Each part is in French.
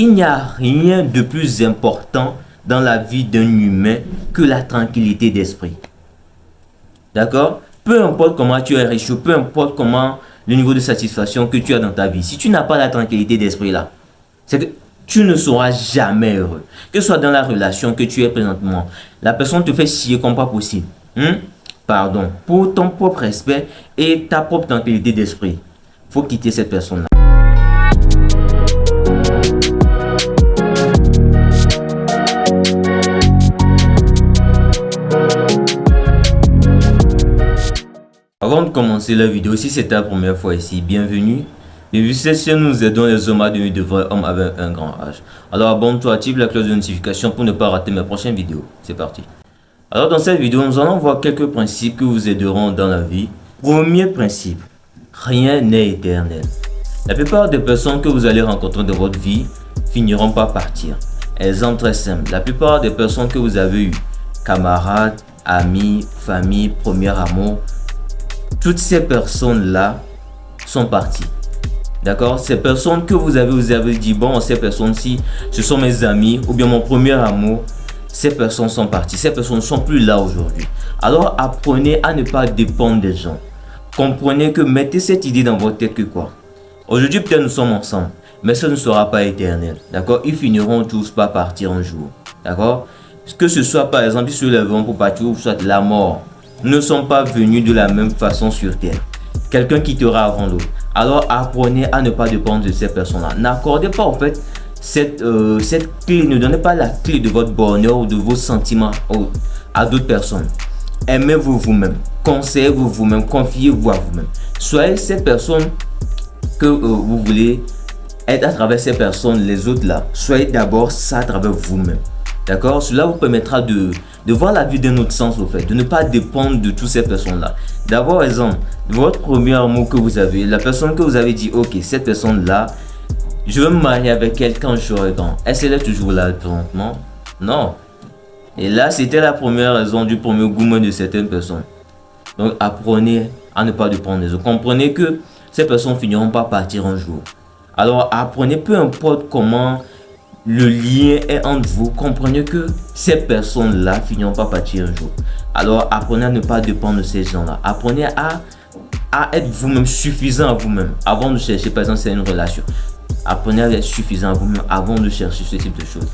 Il n'y a rien de plus important dans la vie d'un humain que la tranquillité d'esprit. D'accord? Peu importe comment tu es riche, peu importe comment le niveau de satisfaction que tu as dans ta vie, si tu n'as pas la tranquillité d'esprit là, c'est que tu ne seras jamais heureux. Que ce soit dans la relation que tu es présentement, la personne te fait chier comme pas possible. Pardon, pour ton propre respect et ta propre tranquillité d'esprit, il faut quitter cette personne-là. Avant de commencer la vidéo, si c'est ta première fois ici, bienvenue. Depuis cette chaîne, nous aidons les hommes à devenir de vrais hommes avec un grand H. Alors abonne-toi, active la cloche de notification pour ne pas rater mes prochaines vidéos. C'est parti. Alors dans cette vidéo, nous allons voir quelques principes qui vous aideront dans la vie. Premier principe, rien n'est éternel. La plupart des personnes que vous allez rencontrer dans votre vie finiront par partir. Exemple très simple, la plupart des personnes que vous avez eues, camarades, amis, famille, premier amour, toutes ces personnes-là sont parties. D'accord? Ces personnes que vous avez dit, bon, ces personnes-ci, ce sont mes amis ou bien mon premier amour, ces personnes sont parties. Ces personnes ne sont plus là aujourd'hui. Alors apprenez à ne pas dépendre des gens. Comprenez que mettez cette idée dans votre tête que quoi? Aujourd'hui, peut-être nous sommes ensemble, mais ça ne sera pas éternel. D'accord? Ils finiront tous par partir un jour. D'accord? Que ce soit par exemple, ils se lèveront pour partir ou soit la mort. Nous ne sommes pas venus de la même façon sur terre. Quelqu'un quittera avant l'autre. Alors apprenez à ne pas dépendre de ces personnes-là. N'accordez pas en fait cette clé, ne donnez pas la clé de votre bonheur ou de vos sentiments à d'autres personnes. Aimez-vous vous-même, conseillez-vous vous-même, confiez-vous à vous-même. Soyez ces personnes que vous voulez être à travers ces personnes, les autres là. Soyez d'abord ça à travers vous-même. D'accord? Cela vous permettra de voir la vie d'un autre sens au fait, de ne pas dépendre de toutes ces personnes-là. D'abord, exemple, votre premier amour que vous avez, la personne que vous avez dit, ok, cette personne-là, je veux me marier avec elle quand je serai grand. Est-ce qu'elle est toujours là présentement? Non. Et là, c'était la première raison du premier goût de certaines personnes. Donc, apprenez à ne pas dépendre des autres. Comprenez que ces personnes finiront par partir un jour. Alors, apprenez, peu importe comment le lien est entre vous, comprenez que ces personnes-là finiront par partir un jour. Alors, apprenez à ne pas dépendre de ces gens-là. Apprenez à être vous-même, suffisant à vous-même, avant de chercher, par exemple, c'est une relation. Apprenez à être suffisant à vous-même avant de chercher ce type de choses.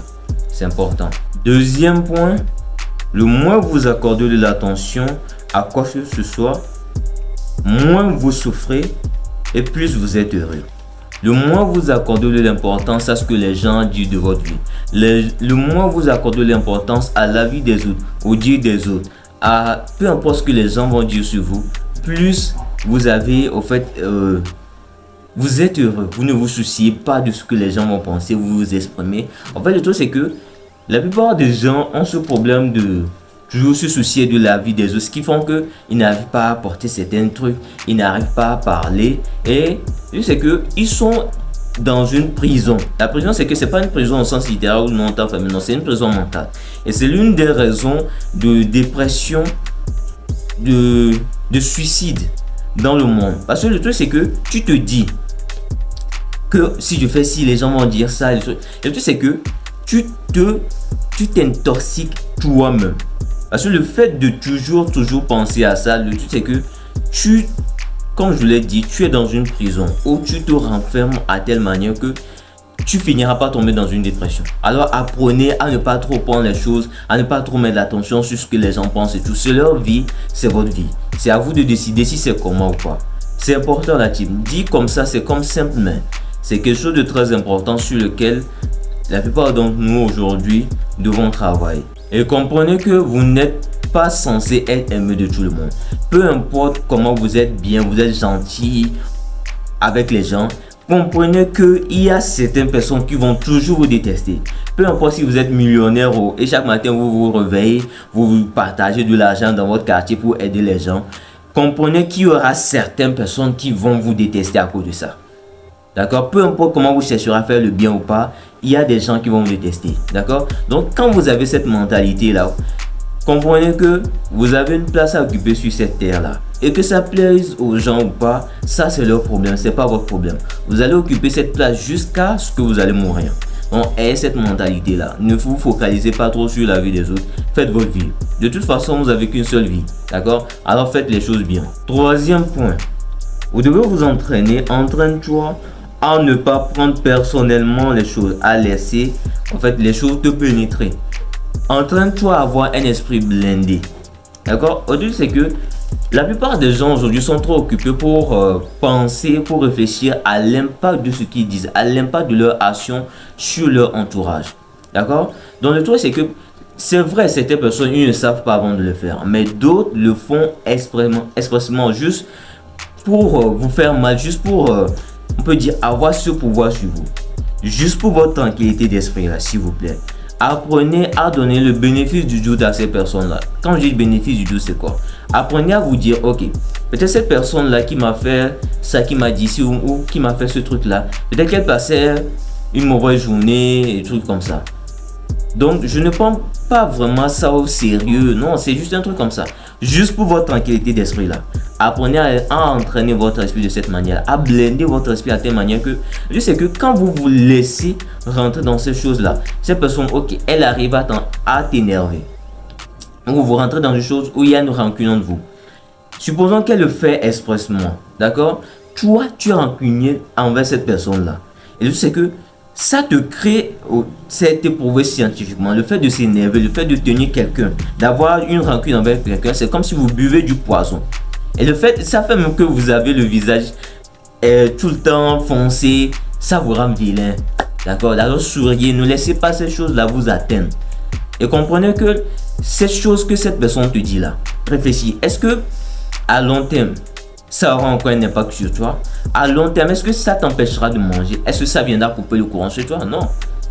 C'est important. Deuxième point, le moins vous accordez de l'attention à quoi que ce soit, moins vous souffrez et plus vous êtes heureux. Le moins vous accordez de l'importance à ce que les gens disent de votre vie, le moins vous accordez de l'importance à l'avis des autres, au dire des autres, à peu importe ce que les gens vont dire sur vous, plus vous avez, au fait, vous êtes heureux. Vous ne vous souciez pas de ce que les gens vont penser, vous vous exprimez. En fait, le truc, c'est que la plupart des gens ont ce problème de toujours se soucier de la vie des autres, ce qui font qu'ils n'arrivent pas à porter certains trucs, ils n'arrivent pas à parler. Et c'est qu'ils sont dans une prison. La prison, c'est que ce n'est pas une prison au sens littéral ou non, non, c'est une prison mentale. Et c'est l'une des raisons de dépression, de suicide dans le monde. Parce que le truc, c'est que tu te dis que si je fais ci, les gens vont dire ça. Le truc, c'est que tu t'intoxiques toi-même. Parce que le fait de toujours penser à ça, le truc c'est que comme je l'ai dit, tu es dans une prison où tu te renfermes à telle manière que tu finiras par tomber dans une dépression. Alors apprenez à ne pas trop prendre les choses, à ne pas trop mettre l'attention sur ce que les gens pensent et tout. C'est leur vie, c'est votre vie. C'est à vous de décider si c'est comment ou pas. C'est important la team. Dit comme ça, c'est comme simple, mais c'est quelque chose de très important sur lequel la plupart d'entre nous aujourd'hui devons travailler. Et comprenez que vous n'êtes pas censé être aimé de tout le monde. Peu importe comment vous êtes bien, vous êtes gentil avec les gens, comprenez qu'il y a certaines personnes qui vont toujours vous détester. Peu importe si vous êtes millionnaire et chaque matin vous vous réveillez, vous partagez de l'argent dans votre quartier pour aider les gens. Comprenez qu'il y aura certaines personnes qui vont vous détester à cause de ça. D'accord? Peu importe comment vous chercherez à faire le bien ou pas, il y a des gens qui vont vous détester. D'accord? Donc, quand vous avez cette mentalité-là, comprenez que vous avez une place à occuper sur cette terre-là. Et que ça plaise aux gens ou pas, ça c'est leur problème, c'est pas votre problème. Vous allez occuper cette place jusqu'à ce que vous allez mourir. Donc, ayez cette mentalité-là. Ne vous focalisez pas trop sur la vie des autres. Faites votre vie. De toute façon, vous n'avez qu'une seule vie. D'accord? Alors, faites les choses bien. Troisième point. Vous devez vous entraîner. Entraîne-toi à ne pas prendre personnellement les choses. À laisser, en fait, les choses te pénétrer. Entraîne-toi à avoir un esprit blindé. D'accord? Au-dessus, c'est que la plupart des gens aujourd'hui sont trop occupés pour penser, pour réfléchir à l'impact de ce qu'ils disent, à l'impact de leur action sur leur entourage. D'accord? Donc le truc, c'est que c'est vrai, certaines personnes, ils ne savent pas avant de le faire, mais d'autres le font expressément juste pour vous faire mal, juste pour, on peut dire, avoir ce pouvoir sur vous. Juste pour votre tranquillité d'esprit, là, s'il vous plaît. Apprenez à donner le bénéfice du doute à ces personnes-là. Quand je dis bénéfice du doute, c'est quoi? Apprenez à vous dire, ok, peut-être cette personne-là qui m'a fait ça, qui m'a dit ci ou qui m'a fait ce truc-là, peut-être qu'elle passait une mauvaise journée et trucs comme ça. Donc, je ne prends pas vraiment ça au sérieux. Non, c'est juste un truc comme ça. Juste pour votre tranquillité d'esprit là. Apprenez à entraîner votre esprit de cette manière, à blinder votre esprit à telle manière que je sais que quand vous vous laissez rentrer dans ces choses-là, cette personne, ok, elle arrive à t'énerver. Donc, vous rentrez dans une chose où il y a une rancune entre vous. Supposons qu'elle le fait expressement, d'accord? Toi, tu es rancunier envers cette personne-là. Et je sais que ça te crée, c'est éprouvé scientifiquement, le fait de s'énerver, le fait de tenir quelqu'un, d'avoir une rancune envers quelqu'un, c'est comme si vous buvez du poison. Et le fait, ça fait même que vous avez le visage tout le temps foncé, ça vous rend vilain. D'accord? Alors souriez, ne laissez pas ces choses-là vous atteindre. Et comprenez que cette chose que cette personne te dit là, réfléchis, est-ce que à long terme, ça aura encore un impact sur toi? À long terme, est-ce que ça t'empêchera de manger? Est-ce que ça viendra couper le courant sur toi? Non.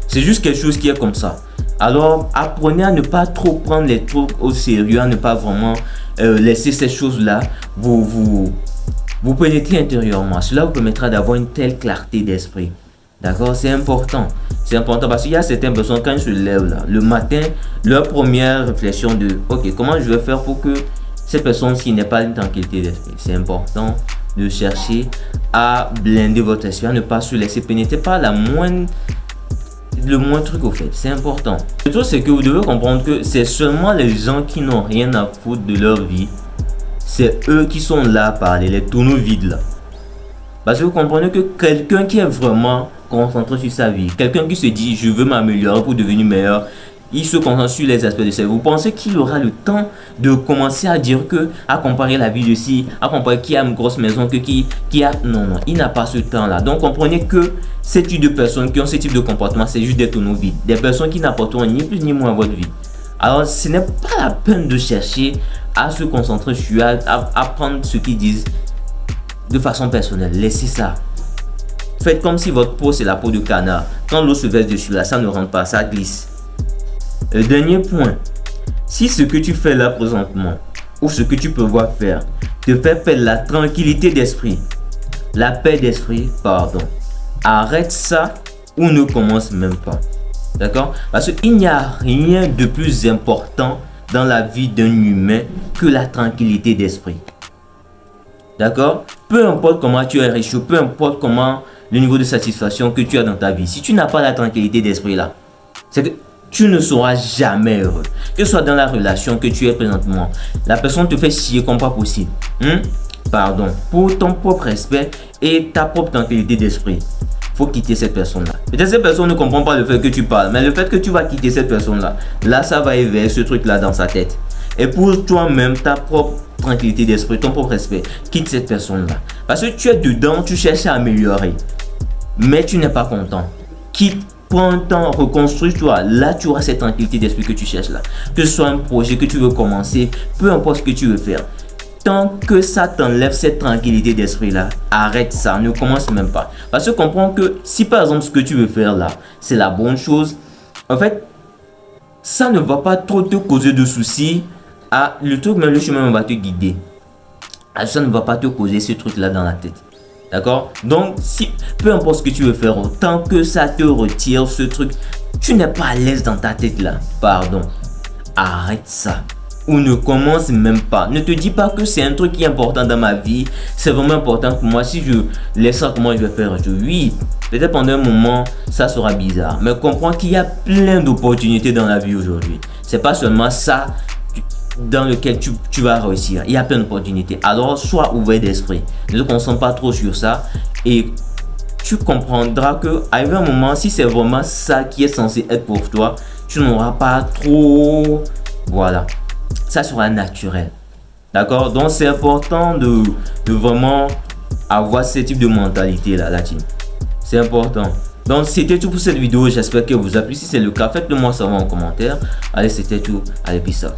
C'est juste quelque chose qui est comme ça. Alors, apprenez à ne pas trop prendre les trucs au sérieux, à ne pas vraiment laisser ces choses-là vous pénétrer intérieurement. Cela vous permettra d'avoir une telle clarté d'esprit. D'accord? C'est important. C'est important parce qu'il y a certaines personnes, quand ils se lèvent là, le matin, leur première réflexion de « Ok, comment je vais faire pour que cette personne-ci n'ait pas une tranquillité d'esprit ?» C'est important de chercher à blinder votre esprit, à ne pas se laisser pénétrer par le moins truc au fait. C'est important. Le truc, c'est que vous devez comprendre que c'est seulement les gens qui n'ont rien à foutre de leur vie. C'est eux qui sont là à parler, les tonneaux vides là. Parce que vous comprenez que quelqu'un qui est vraiment concentré sur sa vie, quelqu'un qui se dit je veux m'améliorer pour devenir meilleur, il se concentre sur les aspects de sa vie. Vous pensez qu'il aura le temps de commencer à dire que, à comparer la vie de ci, à comparer qui a une grosse maison que qui a... Non, il n'a pas ce temps-là. Donc comprenez que ces types de personnes qui ont ce type de comportement, c'est juste des tonneaux vides. Des personnes qui n'apporteront ni plus ni moins à votre vie. Alors ce n'est pas la peine de chercher à se concentrer sur, à prendre ce qu'ils disent de façon personnelle. Laissez ça. Faites comme si votre peau c'est la peau de canard. Quand l'eau se verse dessus là, ça ne rentre pas, ça glisse. Le dernier point, si ce que tu fais là présentement ou ce que tu peux voir faire te fait perdre la tranquillité d'esprit, la paix d'esprit, pardon, arrête ça ou ne commence même pas. D'accord? Parce qu'il n'y a rien de plus important dans la vie d'un humain que la tranquillité d'esprit. D'accord? Peu importe comment tu es riche, peu importe comment le niveau de satisfaction que tu as dans ta vie, si tu n'as pas la tranquillité d'esprit là, c'est que tu ne seras jamais heureux. Que ce soit dans la relation que tu es présentement, la personne te fait chier comme pas possible. Pardon. Pour ton propre respect et ta propre tranquillité d'esprit, faut quitter cette personne-là. Peut-être cette personne ne comprend pas le fait que tu parles, mais le fait que tu vas quitter cette personne-là, là, ça va éveiller ce truc-là dans sa tête. Et pour toi-même, ta propre tranquillité d'esprit, ton propre respect, quitte cette personne-là. Parce que tu es dedans, tu cherches à améliorer, mais tu n'es pas content. Quitte. Prends un temps, reconstruis-toi. Là, tu auras cette tranquillité d'esprit que tu cherches là. Que ce soit un projet que tu veux commencer, peu importe ce que tu veux faire. Tant que ça t'enlève cette tranquillité d'esprit là, arrête ça, ne commence même pas. Parce que comprends que si par exemple ce que tu veux faire là, c'est la bonne chose, en fait, ça ne va pas trop te causer de soucis. Le truc, même le chemin va te guider. Ça ne va pas te causer ce truc là dans la tête. D'accord? Donc, peu importe ce que tu veux faire, tant que ça te retire ce truc, tu n'es pas à l'aise dans ta tête là. Pardon. Arrête ça. ou ne commence même pas. Ne te dis pas que c'est un truc qui est important dans ma vie, c'est vraiment important pour moi. Si je laisse ça, comment je vais faire? Oui, peut-être pendant un moment, ça sera bizarre. Mais comprends qu'il y a plein d'opportunités dans la vie aujourd'hui. C'est pas seulement ça dans lequel tu vas réussir. Il y a plein d'opportunités. Alors, sois ouvert d'esprit. Ne te concentre pas trop sur ça et tu comprendras que à un moment, si c'est vraiment ça qui est censé être pour toi, tu n'auras pas trop... Voilà. Ça sera naturel. D'accord? Donc, c'est important de vraiment avoir ce type de mentalité là, la team. C'est important. Donc, c'était tout pour cette vidéo. J'espère que vous a plu. Si c'est le cas, faites-le moi savoir en commentaire. Allez, c'était tout à l'épisode.